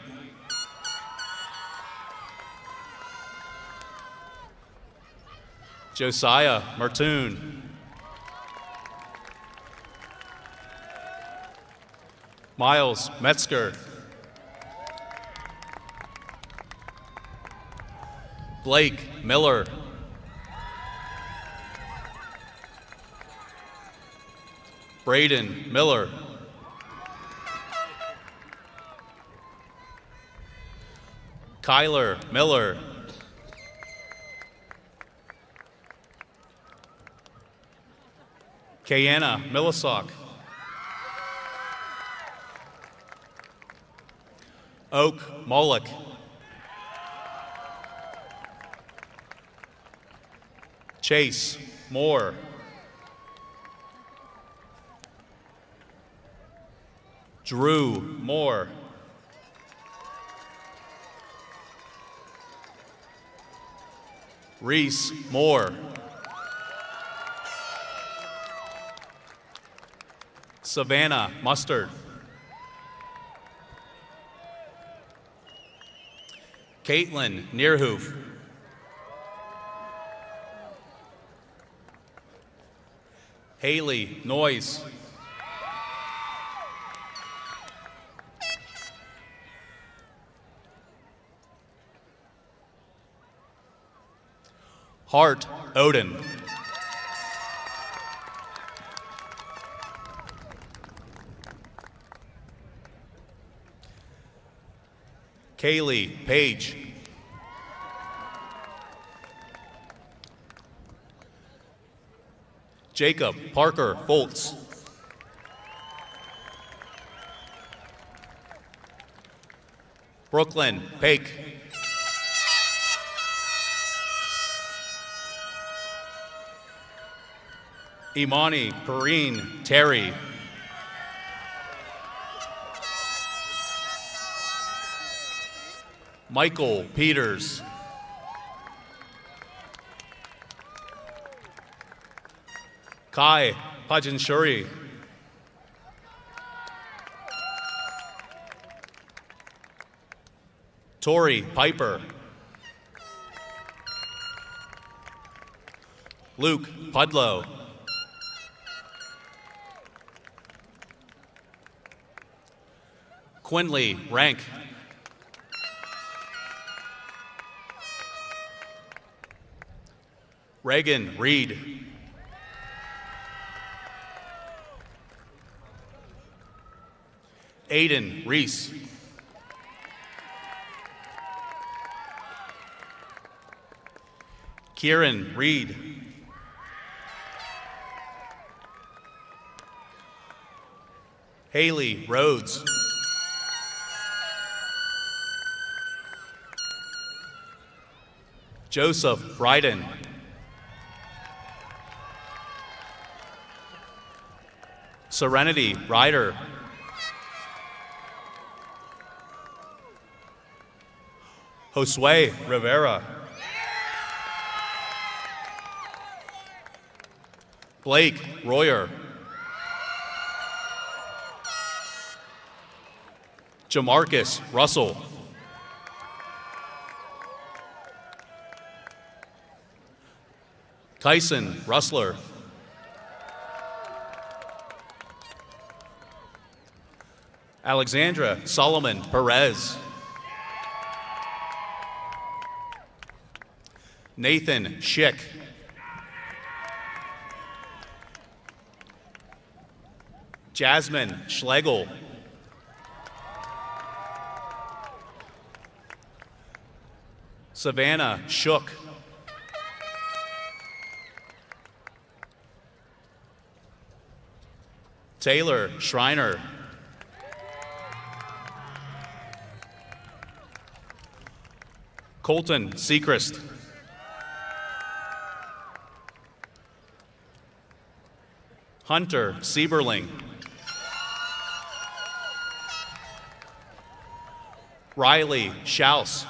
Josiah Martoon. Miles Metzger. Blake Miller. Braden Miller. Kyler Miller. Kayanna Millisock. Oak Molick. Chase Moore. Drew Moore. Reese Moore. Savannah Mustard. Caitlin Neerhoof. Haley Noyes. Hart Odin. Kaylee Page. Jacob Parker Foltz. Brooklyn Pake. Imani Perrine Terry. Michael Peters. Kai Pajanshuri. Tori Piper. Luke Pudlow. Quinley Rank. Reagan Reed. Aiden Reese. Kieran Reed. Haley Rhodes. Joseph Bryden. Serenity Ryder. Josue Rivera. Blake Royer. Jamarcus Russell. Kyson Russler. Alexandra Solomon Perez. Nathan Schick. Jasmine Schlegel. Savannah Shook. Taylor Schreiner. Colton Sechrist. Hunter Sieberling. Riley Schaus.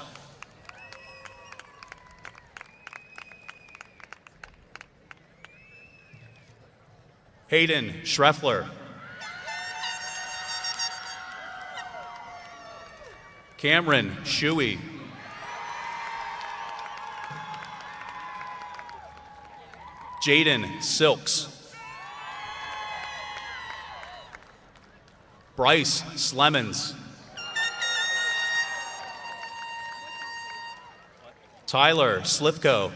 Hayden Schreffler. Cameron Shuey. Jaden Silks. Bryce Slemons. Tyler Slifko.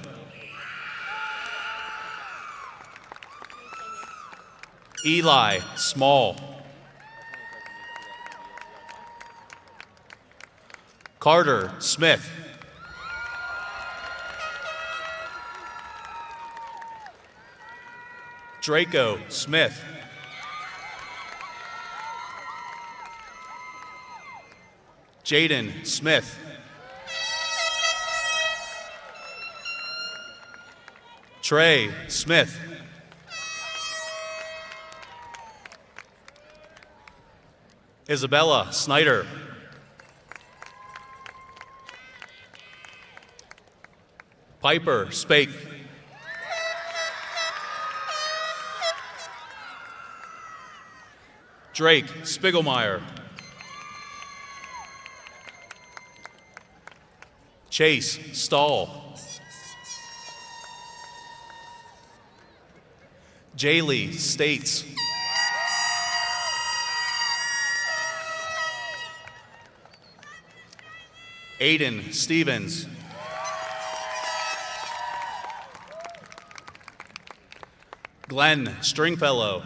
Eli Small. Carter Smith. Draco Smith. Jaden Smith. Trey Smith. Isabella Snyder. Piper Spake. Drake Spiegelmeyer. Chase Stahl. Jaylee States. Aiden Stevens. Glenn Stringfellow.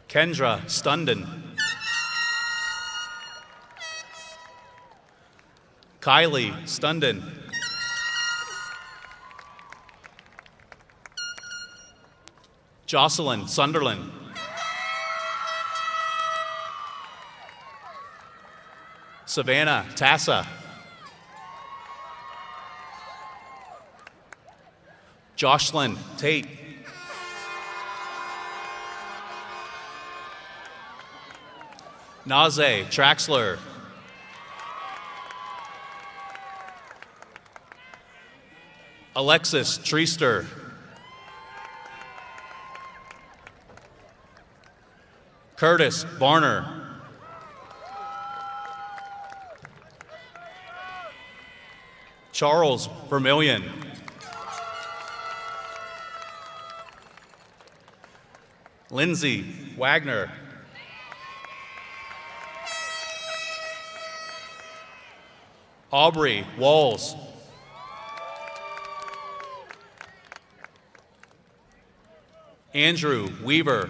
Kendra Stunden. Kylie Stunden. Jocelyn Sunderland. Savannah Tassa. Jocelyn Tate. Naze Traxler. Alexis Treester. Curtis Varner. Charles Vermillion. Lindsay Wagner. Aubrey Walls. Andrew Weaver.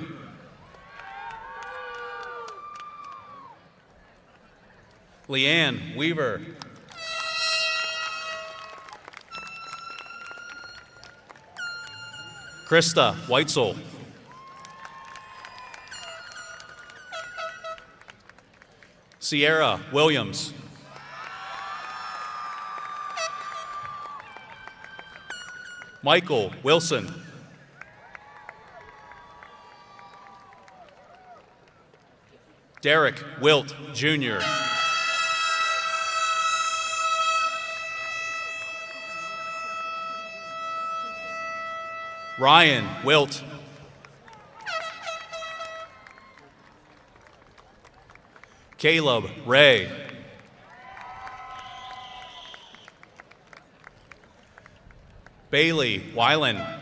Leanne Weaver. Krista Weitzel. Sierra Williams. Michael Wilson. Derek Wilt Jr. Ryan Wilt. Caleb Ray. Bailey Weiland.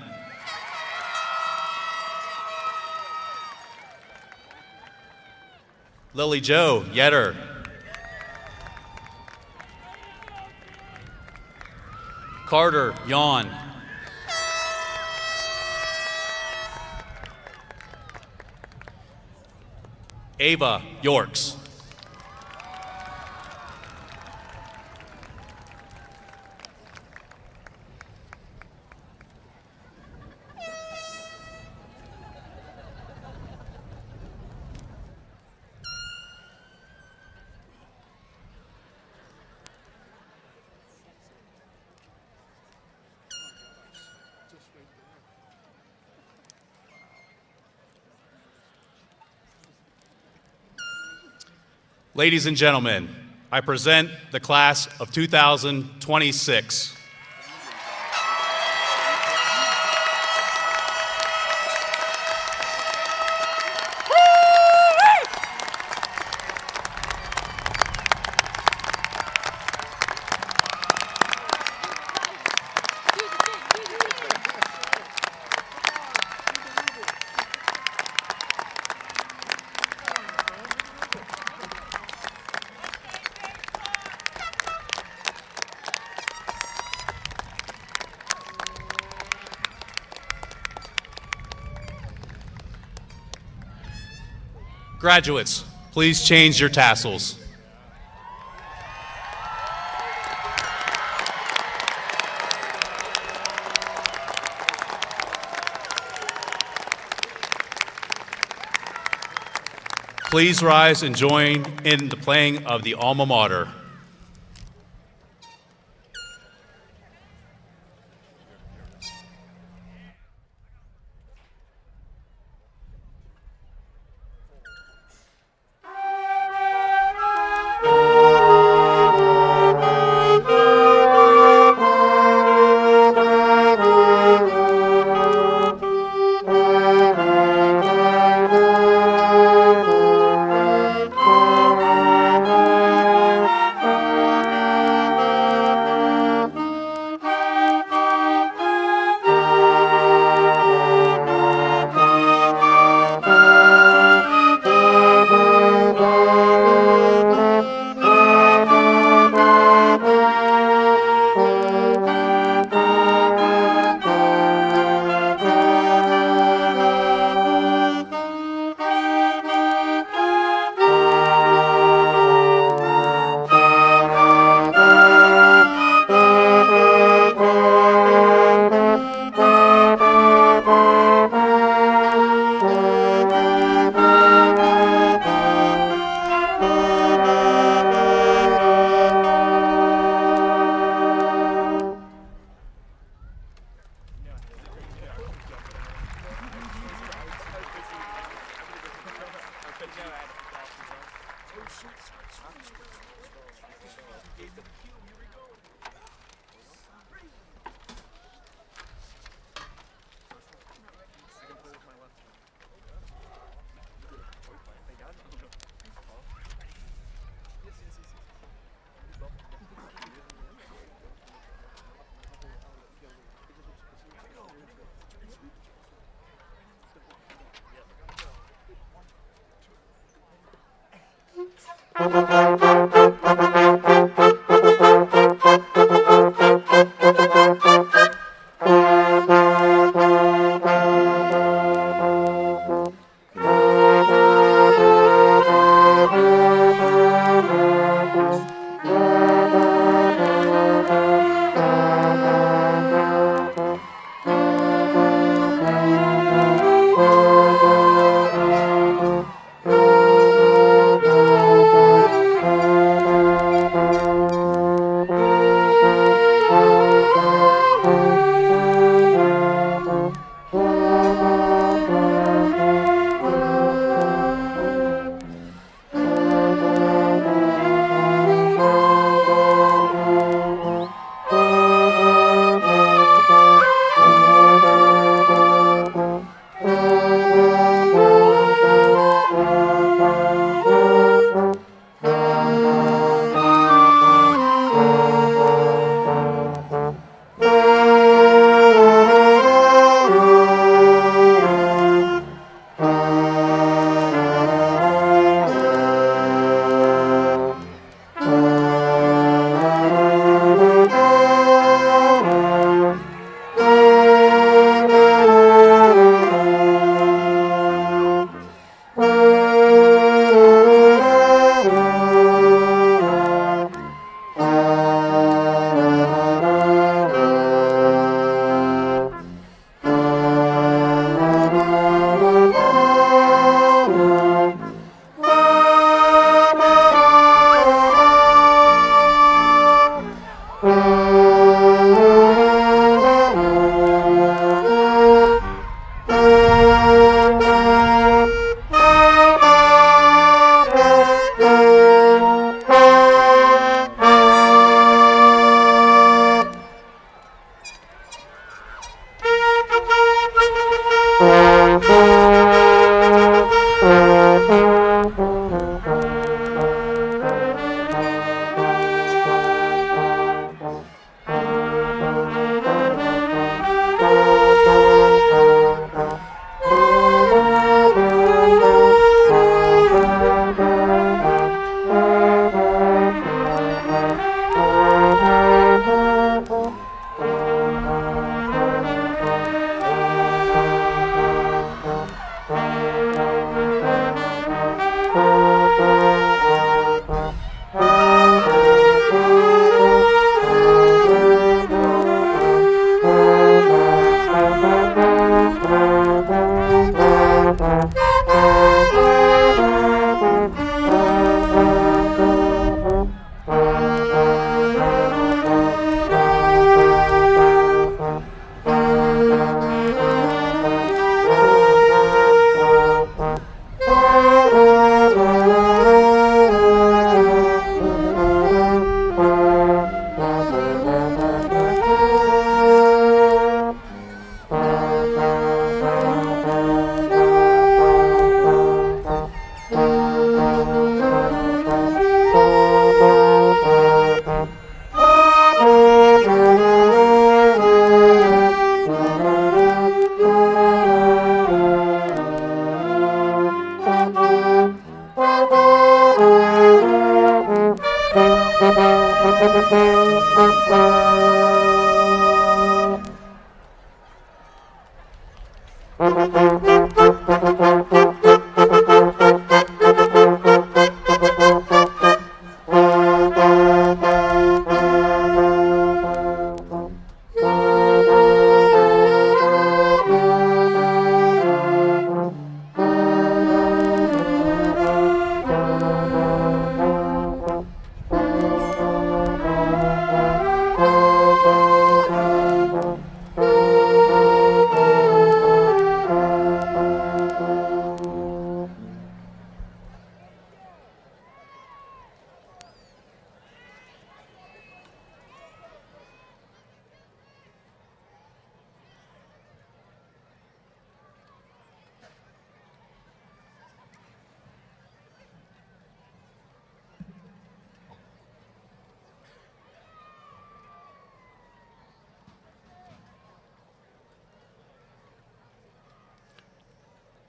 Lily Jo Yetter. Carter Yawn. Ava Yorks. Ladies and gentlemen, I present the class of 2026. Graduates, please change your tassels. Please rise and join in the playing of the Alma Mater.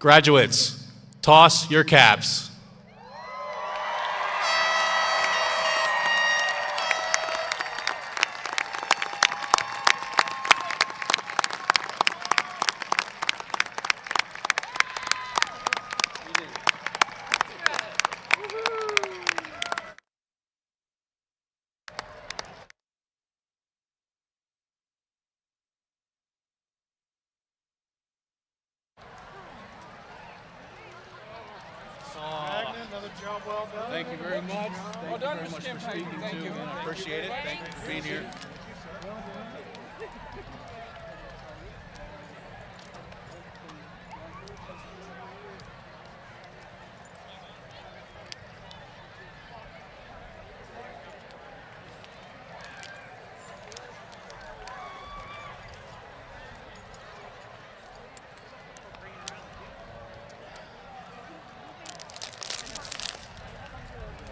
Graduates, toss your caps.
Another job well done.
Thank you very much.
Well done, Mr. Campaign. Thank you.
I appreciate it. Thank you for being here.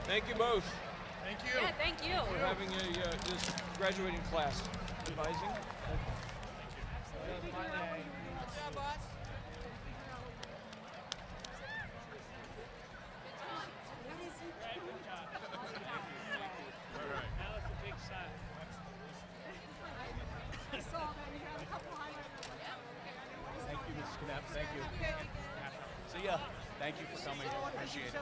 Thank you both.
Thank you. Yeah, thank you.
For having this graduating class. Advising.
Thank you, Mrs. Knapp. Thank you. See ya. Thank you for coming. Appreciate it.